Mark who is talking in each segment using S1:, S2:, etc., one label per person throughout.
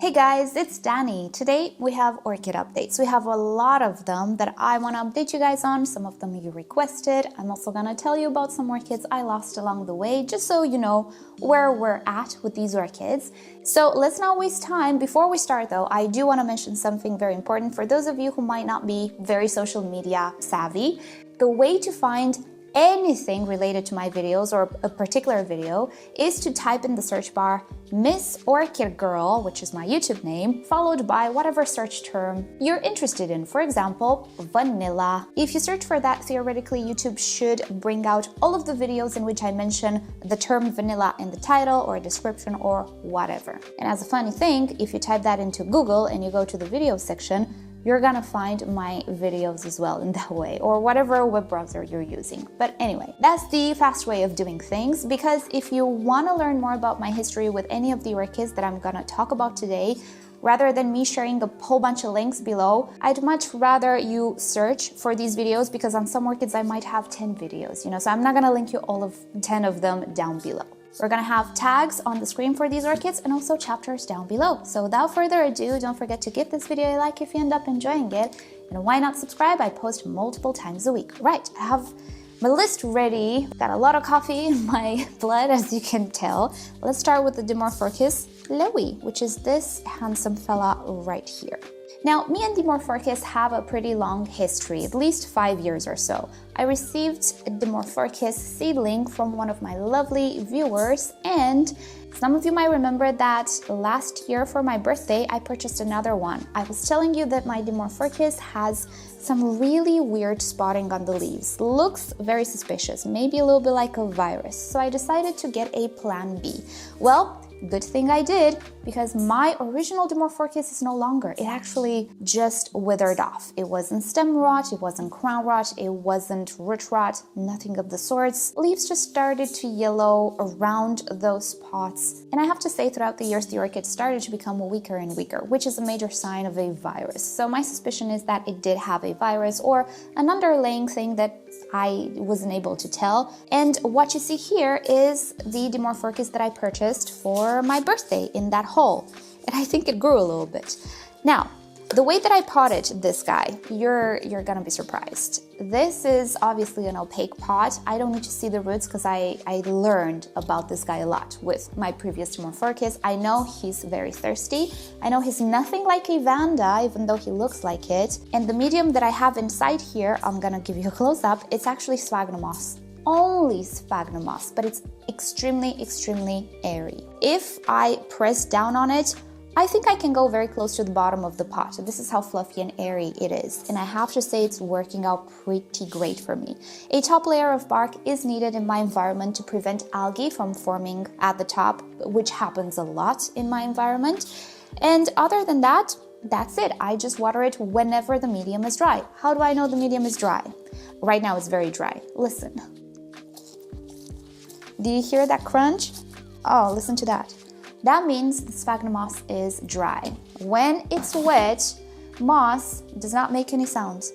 S1: Hey guys, it's Danny. Today we have orchid updates. We have a lot of them that I want to update you guys on. Some of them you requested. I'm also going to tell you about some orchids I lost along the way, just so you know where we're at with these orchids. So let's not waste time. Before we start though, I do want to mention something very important for those of you who might not be very social media savvy. The way to find anything related to my videos or a particular video is to type in the search bar MissOrchidGirl, which is my YouTube name, followed by whatever search term you're interested in. For example, vanilla. If you search for that, theoretically YouTube should bring out all of the videos in which I mention the term vanilla in the title or description or whatever. And as a funny thing, if you type that into Google and you go to the video section, you're gonna find my videos as well in that way, or whatever web browser you're using. But anyway, that's the fast way of doing things, because if you wanna learn more about my history with any of the orchids that I'm gonna talk about today, rather than me sharing a whole bunch of links below, I'd much rather you search for these videos, because on some orchids I might have 10 videos, so I'm not gonna link you all of 10 of them down below. We're gonna have tags on the screen for these orchids and also chapters down below. So without further ado, don't forget to give this video a like if you end up enjoying it. And why not subscribe? I post multiple times a week. Right, I have my list ready. Got a lot of coffee in my blood, as you can tell. Let's start with the Dimorphorchis lowii, which is this handsome fella right here. Now, me and Dimorphorchis have a pretty long history, at least 5 years or so. I received a Dimorphorchis seedling from one of my lovely viewers, and some of you might remember that last year for my birthday, I purchased another one. I was telling you that my Dimorphorchis has some really weird spotting on the leaves. Looks very suspicious, maybe a little bit like a virus. So I decided to get a plan B. Well, good thing I did, because my original Dimorphorchis is no longer. It actually just withered off. It wasn't stem rot, it wasn't crown rot, it wasn't root rot, nothing of the sorts. Leaves just started to yellow around those spots. And I have to say, throughout the years, the orchid started to become weaker and weaker, which is a major sign of a virus. So my suspicion is that it did have a virus or an underlying thing that I wasn't able to tell. And what you see here is the Dimorphorchis that I purchased for my birthday in that haul. And I think it grew a little bit. Now, the way that I potted this guy, you're gonna be surprised. This is obviously an opaque pot. I don't need to see the roots because I learned about this guy a lot with my previous Dimorphorchis. I know he's very thirsty. I know he's nothing like a Vanda, even though he looks like it. And the medium that I have inside here, I'm gonna give you a close-up, it's actually sphagnum moss. Only sphagnum moss, but it's extremely, extremely airy. If I press down on it, I think I can go very close to the bottom of the pot. This is how fluffy and airy it is. And I have to say it's working out pretty great for me. A top layer of bark is needed in my environment to prevent algae from forming at the top, which happens a lot in my environment. And other than that, that's it. I just water it whenever the medium is dry. How do I know the medium is dry? Right now it's very dry. Listen. Do you hear that crunch? Oh, listen to that. That means the sphagnum moss is dry. When it's wet, moss does not make any sounds.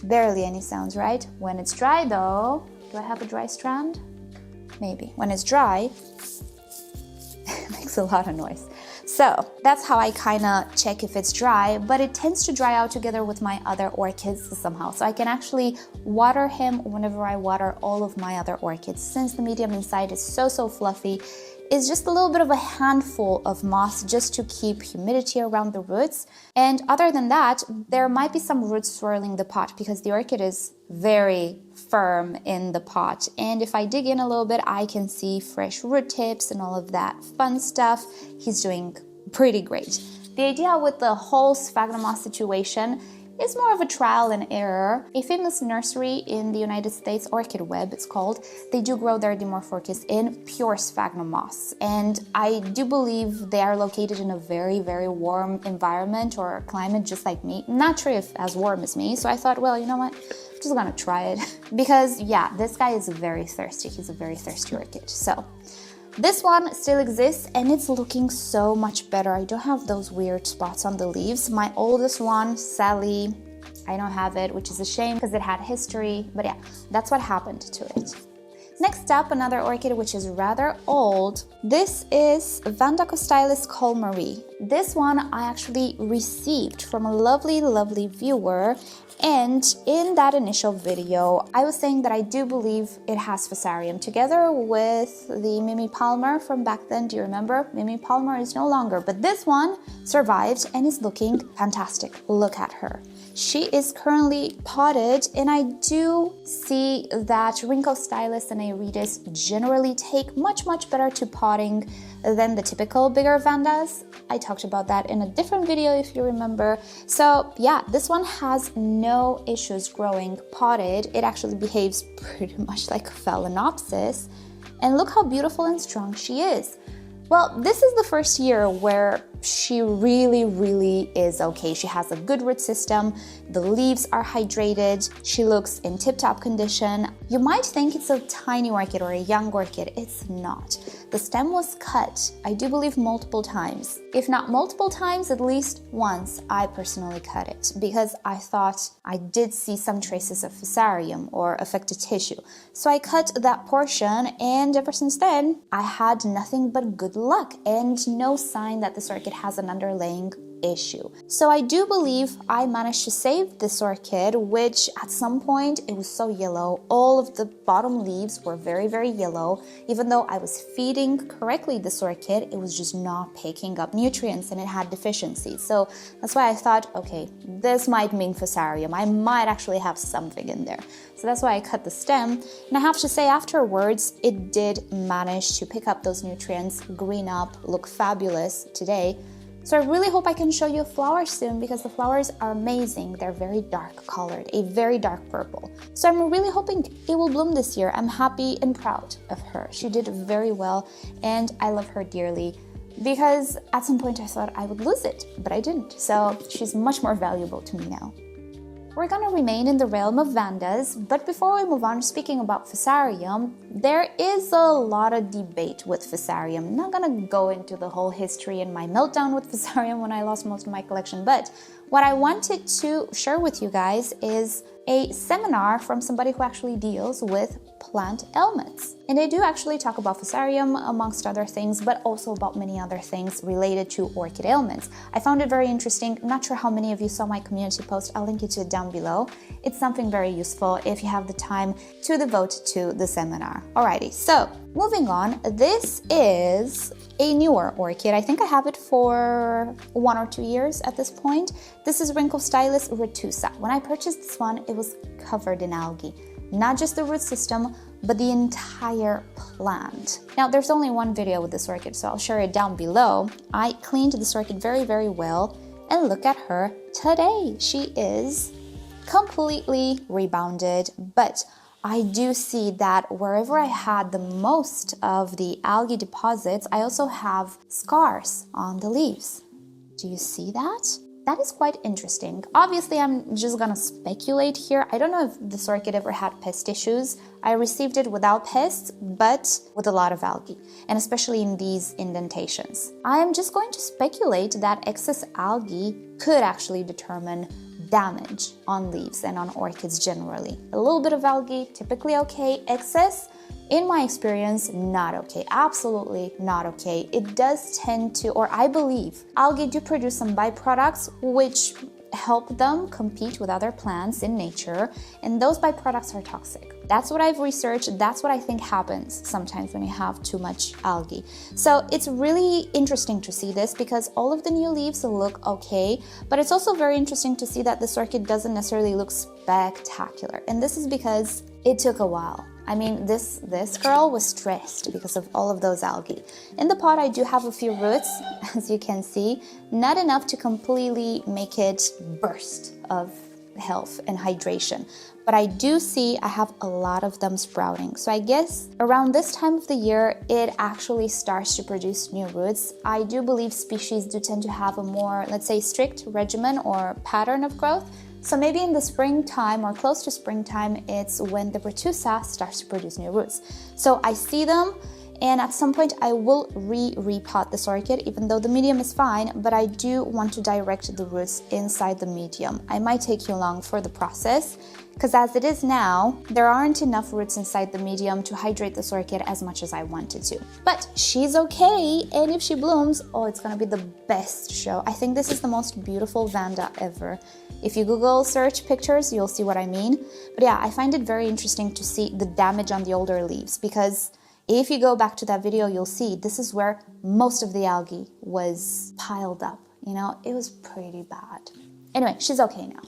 S1: Barely any sounds, right? When it's dry though, do I have a dry strand? Maybe. When it's dry, it makes a lot of noise. So that's how I kind of check if it's dry, but it tends to dry out together with my other orchids somehow. So I can actually water him whenever I water all of my other orchids. Since the medium inside is so fluffy, it's just a little bit of a handful of moss just to keep humidity around the roots. And other than that, there might be some roots swirling the pot because the orchid is very firm in the pot. And if I dig in a little bit, I can see fresh root tips and all of that fun stuff. He's doing pretty great. The idea with the whole sphagnum moss situation is more of a trial and error. A famous nursery in the United States, Orchid Web it's called, they do grow their Dimorphorchis in pure sphagnum moss. And I do believe they are located in a very warm environment or climate just like me. Not sure if as warm as me, so I thought, well, you know what? I'm just gonna try it. Because yeah, this guy is very thirsty. He's a very thirsty orchid. So this one still exists and it's looking so much better. I don't have those weird spots on the leaves. My oldest one, Sally, I don't have it, which is a shame because it had history. But yeah, that's what happened to it. Next up, another orchid which is rather old. This is Vandachostylis Colmarie. This one I actually received from a lovely viewer, and in that initial video I was saying that I do believe it has Fusarium together with the Mimi Palmer from back then. Do you remember? Mimi Palmer is no longer, but this one survived and is looking fantastic. Look at her. She is currently potted, and I do see that Rhynchostylis and Aerides generally take much better to potting than the typical bigger Vandas. I talked about that in a different video if you remember. So yeah, this one has no issues growing potted. It actually behaves pretty much like a Phalaenopsis. And look how beautiful and strong she is. Well, this is the first year where she really is okay. She has a good root system, the leaves are hydrated, she looks in tip-top condition. You might think it's a tiny orchid or a young orchid. It's not. The stem was cut, I do believe multiple times. If not multiple times, at least once I personally cut it because I thought I did see some traces of Fusarium or affected tissue. So I cut that portion, and ever since then, I had nothing but good luck and no sign that this orchid has an underlying issue. So I do believe I managed to save this orchid, which at some point it was so yellow. All of the bottom leaves were very yellow. Even though I was feeding correctly this orchid, it was just not picking up nutrients and it had deficiencies. So that's why I thought, okay, this might mean Fusarium. I might actually have something in there. So that's why I cut the stem. And I have to say afterwards, it did manage to pick up those nutrients, green up, look fabulous today. So I really hope I can show you flowers soon because the flowers are amazing. They're very dark colored, a very dark purple. So I'm really hoping it will bloom this year. I'm happy and proud of her. She did very well and I love her dearly because at some point I thought I would lose it, but I didn't. So she's much more valuable to me now. We're gonna remain in the realm of Vandas, but before we move on, speaking about Fusarium, there is a lot of debate with Fusarium. I'm not gonna go into the whole history and my meltdown with Fusarium when I lost most of my collection, but what I wanted to share with you guys is a seminar from somebody who actually deals with plant ailments. And they do actually talk about Fusarium amongst other things, but also about many other things related to orchid ailments. I found it very interesting. I'm not sure how many of you saw my community post. I'll link it to it down below. It's something very useful if you have the time to devote to the seminar. Alrighty, so moving on, this is a newer orchid. I think I have it for 1 or 2 years at this point. This is Rhynchostylis retusa. When I purchased this one, it was covered in algae. Not just the root system, but the entire plant. Now, there's only one video with this orchid, so I'll share it down below. I cleaned this orchid very well, and look at her today. She is completely rebounded, but I do see that wherever I had the most of the algae deposits, I also have scars on the leaves. Do you see that? That is quite interesting. Obviously, I'm just gonna speculate here. I don't know if this orchid ever had pest issues. I received it without pests, but with a lot of algae, and especially in these indentations. I am just going to speculate that excess algae could actually determine damage on leaves and on orchids generally. A little bit of algae, typically okay. Excess, in my experience, not okay. Absolutely not okay. It does tend to, or I believe, algae do produce some byproducts which help them compete with other plants in nature, and those byproducts are toxic. That's what I've researched. That's what I think happens sometimes when you have too much algae. So it's really interesting to see this because all of the new leaves look okay, but it's also very interesting to see that this orchid doesn't necessarily look spectacular. And this is because it took a while. I mean, this girl was stressed because of all of those algae. In the pot, I do have a few roots, as you can see, not enough to completely make it burst of health and hydration. But I do see I have a lot of them sprouting. So I guess around this time of the year, it actually starts to produce new roots. I do believe species do tend to have a more, let's say, strict regimen or pattern of growth. So maybe in the springtime or close to springtime, it's when the retusa starts to produce new roots. So I see them And at some point I will repot this orchid, even though the medium is fine, but I do want to direct the roots inside the medium. I might take you along for the process, because as it is now, there aren't enough roots inside the medium to hydrate this orchid as much as I wanted to. But she's okay, and if she blooms, oh, it's gonna be the best show. I think this is the most beautiful Vanda ever. If you Google search pictures, you'll see what I mean. But yeah, I find it very interesting to see the damage on the older leaves, because if you go back to that video, you'll see this is where most of the algae was piled up. You know, it was pretty bad. Anyway, she's okay now.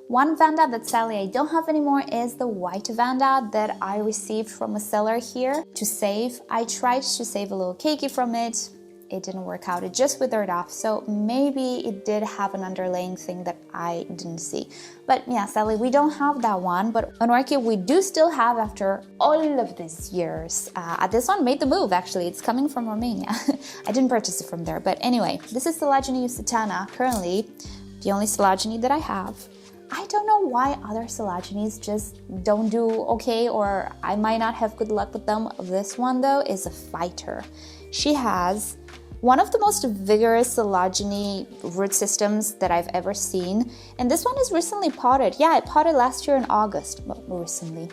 S1: One Vanda that sadly I don't have anymore is the white Vanda that I received from a seller here to save. I tried to save a little keiki from it. It didn't work out. It just withered off. So maybe it did have an underlying thing that I didn't see. But yeah, sadly we don't have that one. But an orchid we do still have after all of these years. This one made the move actually. It's coming from Romania. I didn't purchase it from there. But anyway, this is Coelogyne usitana. Currently, the only Coelogyne that I have. I don't know why other Coelogynes just don't do okay, or I might not have good luck with them. This one though is a fighter. She has one of the most vigorous Coelogyne root systems that I've ever seen. And this one is recently potted. Yeah, I potted last year in August, but recently.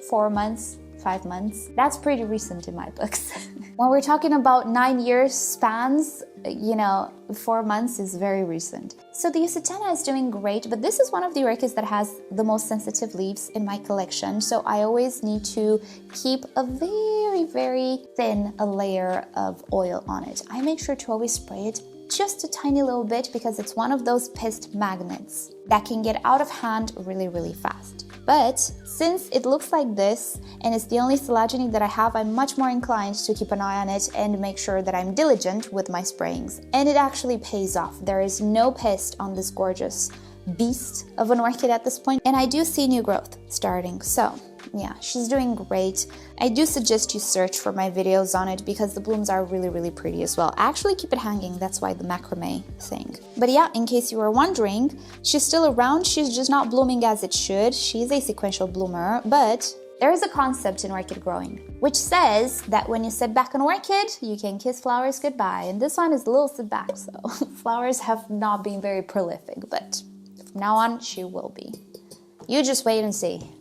S1: 4 months, 5 months. That's pretty recent in my books. When we're talking about 9 years spans, you know, 4 months is very recent. So the usitana is doing great, but this is one of the orchids that has the most sensitive leaves in my collection. So I always need to keep a very, very thin layer of oil on it. I make sure to always spray it just a tiny little bit because it's one of those pest magnets that can get out of hand really, really fast. But since it looks like this and it's the only Coelogyne that I have, I'm much more inclined to keep an eye on it and make sure that I'm diligent with my sprayings. And it actually pays off. There is no pest on this gorgeous beast of an orchid at this point. And I do see new growth starting. So yeah, she's doing great. I do suggest you search for my videos on it because the blooms are really, really pretty as well. I actually keep it hanging, that's why the macrame thing. But yeah, in case you were wondering, she's still around, she's just not blooming as it should. She's a sequential bloomer, but there is a concept in orchid growing, which says that when you set back an orchid, you can kiss flowers goodbye. And this one is a little set back, so flowers have not been very prolific, but from now on, she will be. You just wait and see.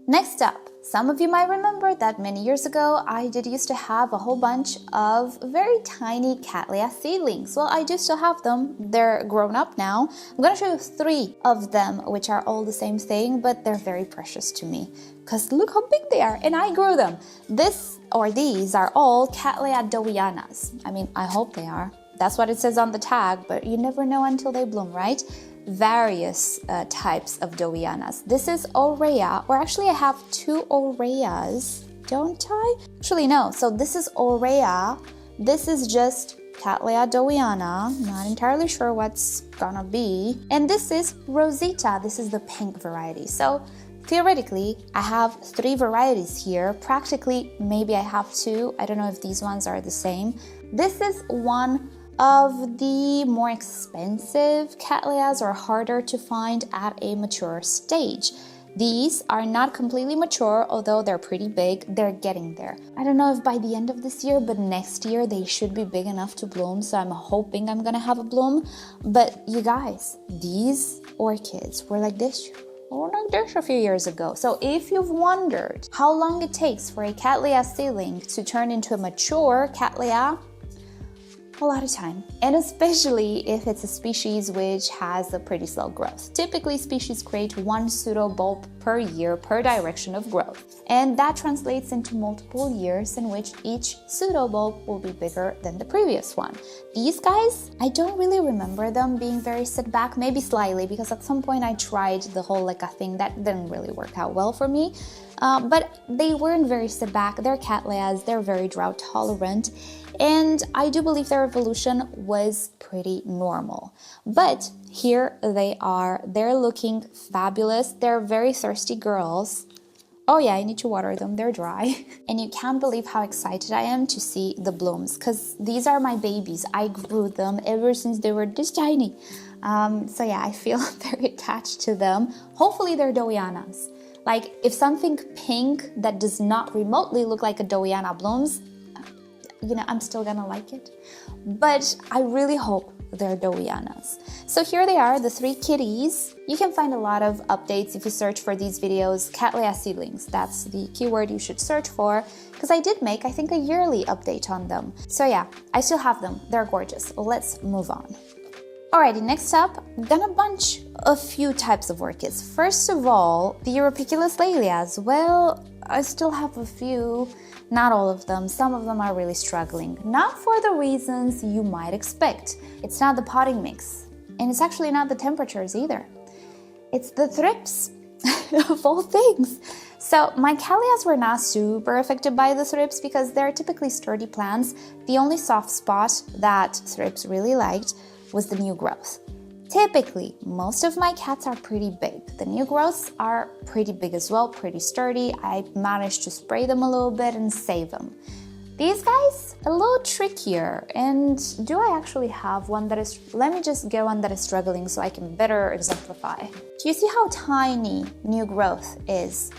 S1: Next up, some of you might remember that many years ago I used to have a whole bunch of very tiny Cattleya seedlings. Well, I do still have them. They're grown up now. I'm going to show you 3 of them, which are all the same thing, but they're very precious to me because look how big they are, and I grew them. These are all Cattleya dowianas. I mean, I hope they are. That's what it says on the tag, but you never know until they bloom, right? Various types of dowianas. This is Aurea, or actually I have 2 Aureas, don't I? Actually no, so this is Aurea, this is just Cattleya dowiana, not entirely sure what's gonna be, and this is Rosita, this is the pink variety. So theoretically, I have 3 varieties here, practically maybe I have 2, I don't know if these ones are the same. This is one of the more expensive Cattleyas, or harder to find at a mature stage. These are not completely mature, although they're pretty big. They're getting there. I don't know if by the end of this year, but next year they should be big enough to bloom, so I'm hoping I'm gonna have a bloom. But you guys, these orchids were like this a few years ago. So if you've wondered how long it takes for a Cattleya seedling to turn into a mature Cattleya, a lot of time, and especially if it's a species which has a pretty slow growth. Typically, species create 1 pseudobulb per year per direction of growth, and that translates into multiple years in which each pseudobulb will be bigger than the previous one. These guys, I don't really remember them being very set back, maybe slightly, because at some point I tried the whole leca thing that didn't really work out well for me, but they weren't very set back. They're Cattleyas, they're very drought tolerant, and I do believe their evolution was pretty normal. But here they are. They're looking fabulous. They're very thirsty girls. Oh yeah, I need to water them. They're dry. And you can't believe how excited I am to see the blooms, because these are my babies. I grew them ever since they were this tiny. So yeah, I feel very attached to them. Hopefully they're dowianas. Like if something pink that does not remotely look like a dowiana blooms, I'm still gonna like it. But I really hope they're dowianas. So here they are, the 3 kitties. You can find a lot of updates if you search for these videos. Cattleya seedlings, that's the keyword you should search for, because I did make, I think, a yearly update on them. So yeah, I still have them. They're gorgeous. Let's move on. Alrighty, next up, I'm gonna bunch a few types of orchids. First of all, the Rupicolous Laelias. Well, I still have a few, not all of them. Some of them are really struggling. Not for the reasons you might expect. It's not the potting mix, and it's actually not the temperatures either. It's the thrips, of all things. So my Cattleyas were not super affected by the thrips because they're typically sturdy plants. The only soft spot that thrips really liked was the new growth. Typically, most of my cats are pretty big. The new growths are pretty big as well, pretty sturdy. I managed to spray them a little bit and save them. These guys, a little trickier. And do I actually have one that is, let me just get one that is struggling so I can better exemplify. Do you see how tiny new growth is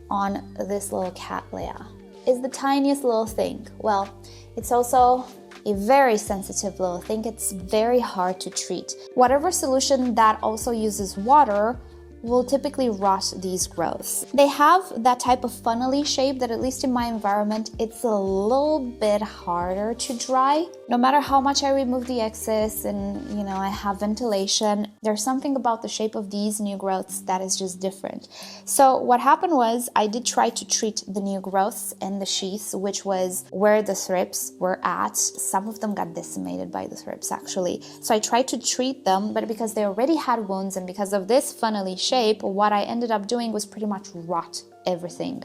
S1: on this little Cattleya? It's the tiniest little thing. Well, it's also a very sensitive little thing. It's very hard to treat. Whatever solution that also uses water will typically rot these growths. They have that type of funnely shape that, at least in my environment, it's a little bit harder to dry. No matter how much I remove the excess and I have ventilation, there's something about the shape of these new growths that is just different. So what happened was I did try to treat the new growths and the sheaths, which was where the thrips were at. Some of them got decimated by the thrips actually. So I tried to treat them, but because they already had wounds and because of this funnily shape, what I ended up doing was pretty much rot everything.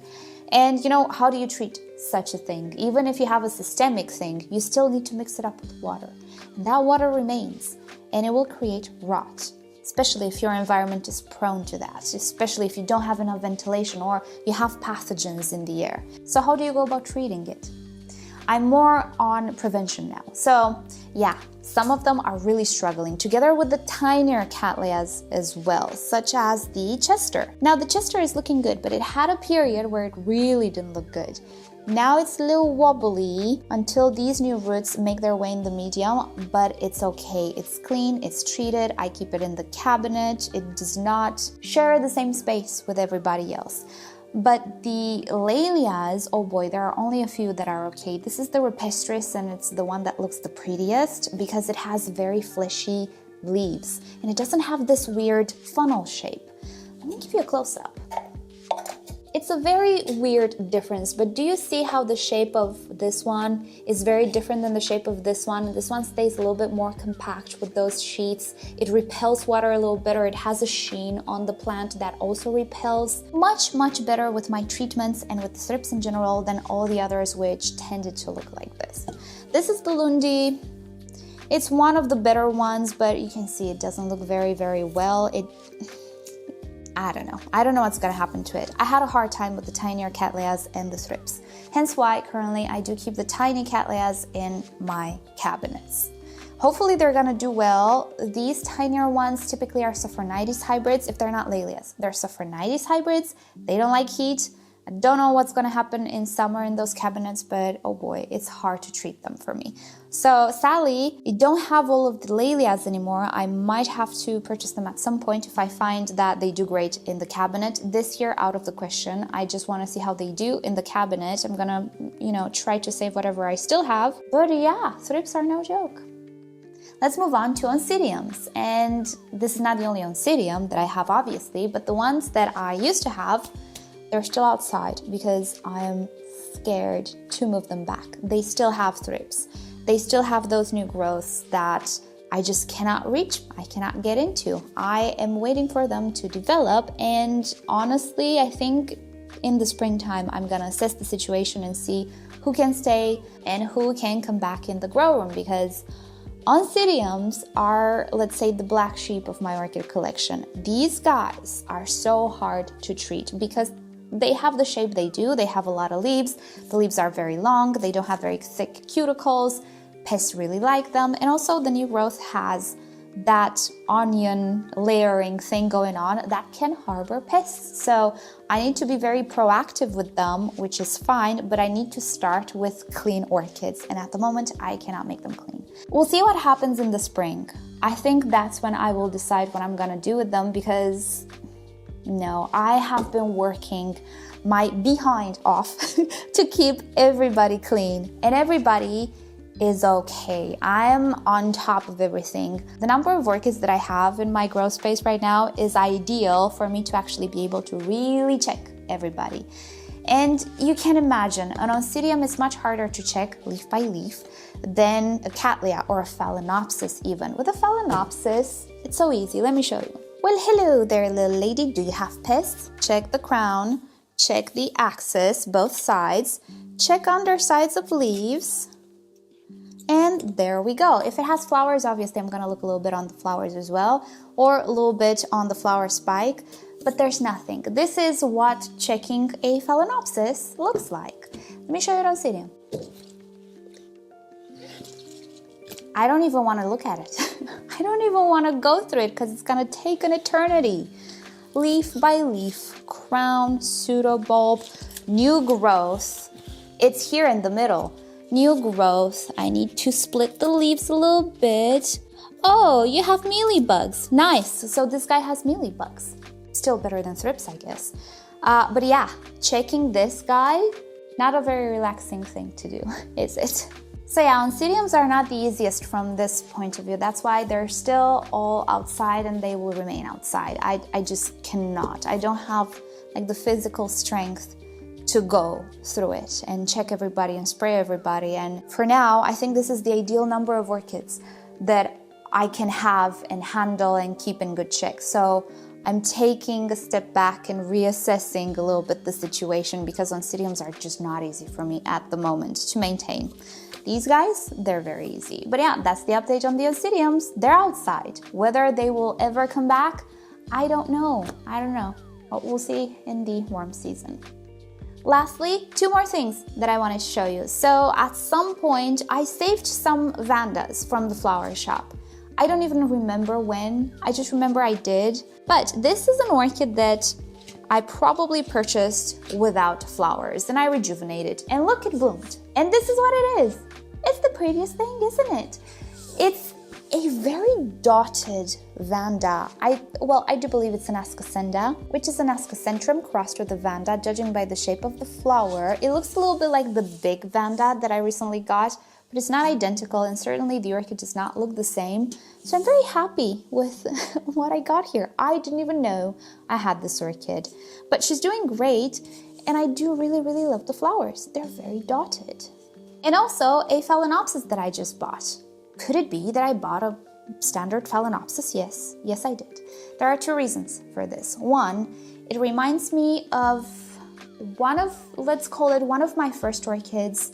S1: And how do you treat such a thing? Even if you have a systemic thing, you still need to mix it up with water. And that water remains, and it will create rot, especially if your environment is prone to that, especially if you don't have enough ventilation or you have pathogens in the air. So how do you go about treating it? I'm more on prevention now. So yeah, some of them are really struggling, together with the tinier Cattleyas as well, such as the Chester. Now the Chester is looking good, but it had a period where it really didn't look good. Now it's a little wobbly until these new roots make their way in the medium, but it's okay. It's clean, it's treated. I keep it in the cabinet. It does not share the same space with everybody else. But the Laelias, oh boy, there are only a few that are okay. This is the Rhynchostylis, and it's the one that looks the prettiest because it has very fleshy leaves and it doesn't have this weird funnel shape. Let me give you a close-up. It's a very weird difference, but do you see how the shape of this one is very different than the shape of this one? This one stays a little bit more compact with those sheaths. It repels water a little better. It has a sheen on the plant that also repels. Much, much better with my treatments and with the thrips in general than all the others, which tended to look like this. This is the Lundi. It's one of the better ones, but you can see it doesn't look very, very well. I don't know what's gonna happen to it. I had a hard time with the tinier Cattleyas and the thrips. Hence why currently I do keep the tiny Cattleyas in my cabinets. Hopefully they're gonna do well. These tinier ones typically are Sophornites hybrids if they're not Laelias. They're Sophornites hybrids. They don't like heat. I don't know what's gonna happen in summer in those cabinets, but oh boy, it's hard to treat them for me. So sadly, I don't have all of the Laelias anymore. I might have to purchase them at some point if I find that they do great in the cabinet. This year, out of the question. I just wanna see how they do in the cabinet. I'm gonna, try to save whatever I still have. But yeah, thrips are no joke. Let's move on to Oncidiums. And this is not the only Oncidium that I have, obviously, but the ones that I used to have, they're still outside because I am scared to move them back. They still have thrips. They still have those new growths that I just cannot reach. I cannot get into. I am waiting for them to develop, and honestly, I think in the springtime I'm gonna assess the situation and see who can stay and who can come back in the grow room, because Oncidiums are, let's say, the black sheep of my orchid collection. These guys are so hard to treat because they have the shape they do. They have a lot of leaves. The leaves are very long. They don't have very thick cuticles. Pests really like them. And also the new growth has that onion layering thing going on that can harbor pests. So I need to be very proactive with them, which is fine, but I need to start with clean orchids. And at the moment, I cannot make them clean. We'll see what happens in the spring. I think that's when I will decide what I'm gonna do with them, because no, I have been working my behind off to keep everybody clean, and everybody is okay. I'm on top of everything. The number of orchids that I have in my grow space right now is ideal for me to actually be able to really check everybody. And you can imagine, an Oncidium is much harder to check leaf by leaf than a Cattleya or a Phalaenopsis even. With a Phalaenopsis, it's so easy. Let me show you. Well, hello there, little lady. Do you have pests? Check the crown, check the axis, both sides, check undersides of leaves, and there we go. If it has flowers, obviously I'm gonna look a little bit on the flowers as well, or a little bit on the flower spike, but there's nothing. This is what checking a Phalaenopsis looks like. Let me show you Oncidium. I don't even want to look at it. I don't even want to go through it because it's gonna take an eternity. Leaf by leaf, crown, pseudobulb, new growth. It's here in the middle. New growth. I need to split the leaves a little bit. Oh, you have mealybugs. Nice. So this guy has mealybugs. Still better than thrips, I guess. But yeah, checking this guy, not a very relaxing thing to do, is it? So yeah, Oncidiums are not the easiest from this point of view. That's why they're still all outside and they will remain outside. I just cannot. I don't have like the physical strength to go through it and check everybody and spray everybody. And for now, I think this is the ideal number of orchids that I can have and handle and keep in good check. So I'm taking a step back and reassessing a little bit the situation, because Oncidiums are just not easy for me at the moment to maintain. These guys, they're very easy. But yeah, that's the update on the Oncidiums. They're outside. Whether they will ever come back, I don't know. But we'll see in the warm season. Lastly, two more things that I want to show you. So at some point, I saved some Vandas from the flower shop. I don't even remember when, I just remember I did. But this is an orchid that I probably purchased without flowers, and I rejuvenated. And look, it bloomed. And this is what it is. It's the prettiest thing, isn't it? It's a very dotted Vanda. I do believe it's an Ascocenda, which is an Ascocentrum crossed with a Vanda, judging by the shape of the flower. It looks a little bit like the big Vanda that I recently got, but it's not identical, and certainly the orchid does not look the same. So I'm very happy with what I got here. I didn't even know I had this orchid, but she's doing great, and I do really, really love the flowers. They're very dotted. And also a Phalaenopsis that I just bought. Could it be that I bought a standard Phalaenopsis? Yes, I did. There are two reasons for this. One, it reminds me of let's call it one of my first orchids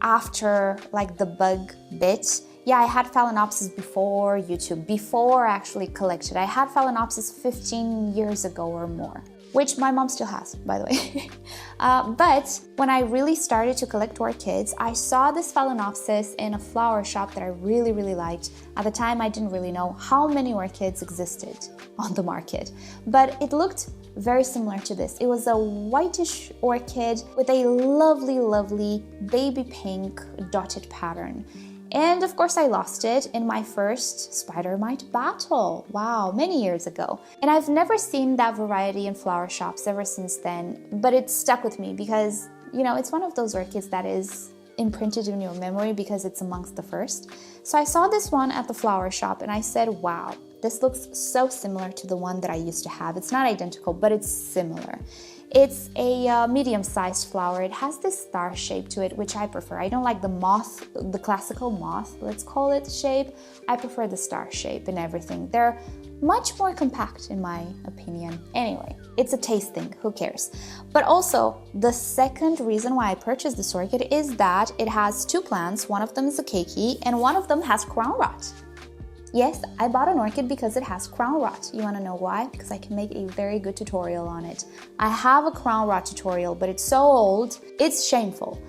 S1: after like the bug bit. Yeah, I had Phalaenopsis before YouTube, before I actually collected. I had Phalaenopsis 15 years ago or more, which my mom still has, by the way. But when I really started to collect orchids, I saw this Phalaenopsis in a flower shop that I really, really liked. At the time, I didn't really know how many orchids existed on the market, but it looked very similar to this. It was a whitish orchid with a lovely, lovely baby pink dotted pattern. And of course I lost it in my first spider mite battle. Wow, many years ago. And I've never seen that variety in flower shops ever since then, but it stuck with me because, you know, it's one of those orchids that is imprinted in your memory because it's amongst the first. So I saw this one at the flower shop and I said, wow, this looks so similar to the one that I used to have. It's not identical, but it's similar. It's a medium-sized flower. It has this star shape to it, which I prefer. I don't like the moth, the classical moth, let's call it, shape. I prefer the star shape and everything. They're much more compact in my opinion. Anyway, it's a taste thing, who cares? But also, the second reason why I purchased this orchid is that it has two plants. One of them is a keiki and one of them has crown rot. Yes, I bought an orchid because it has crown rot. You want to know why? Because I can make a very good tutorial on it. I have a crown rot tutorial, but it's so old, it's shameful.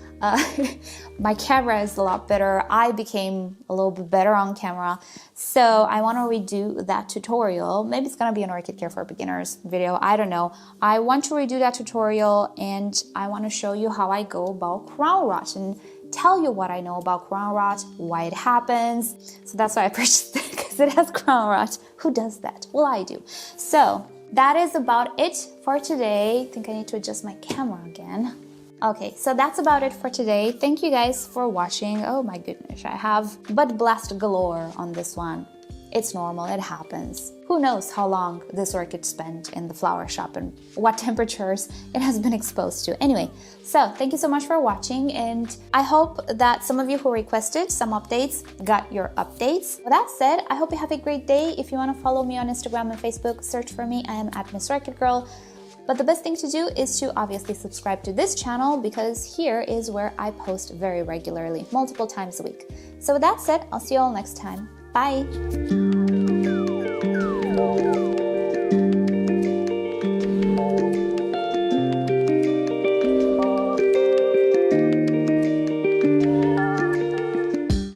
S1: My camera is a lot better. I became a little bit better on camera. So I want to redo that tutorial. Maybe it's going to be an orchid care for beginners video. I don't know. I want to redo that tutorial and I want to show you how I go about crown rot and tell you what I know about crown rot, why it happens. So that's why I purchased it, because it has crown rot. Who does that? Well, I do. So that is about it for today. I think I need to adjust my camera again. Okay, so that's about it for today. Thank you guys for watching. Oh my goodness, I have bud blast galore on this one. It's normal, it happens. Who knows how long this orchid spent in the flower shop and what temperatures it has been exposed to. Anyway, so thank you so much for watching, and I hope that some of you who requested some updates got your updates. With that said, I hope you have a great day. If you want to follow me on Instagram and Facebook, search for me. I am at MissOrchidGirl. But the best thing to do is to obviously subscribe to this channel, because here is where I post very regularly, multiple times a week. So with that said, I'll see you all next time. Bye!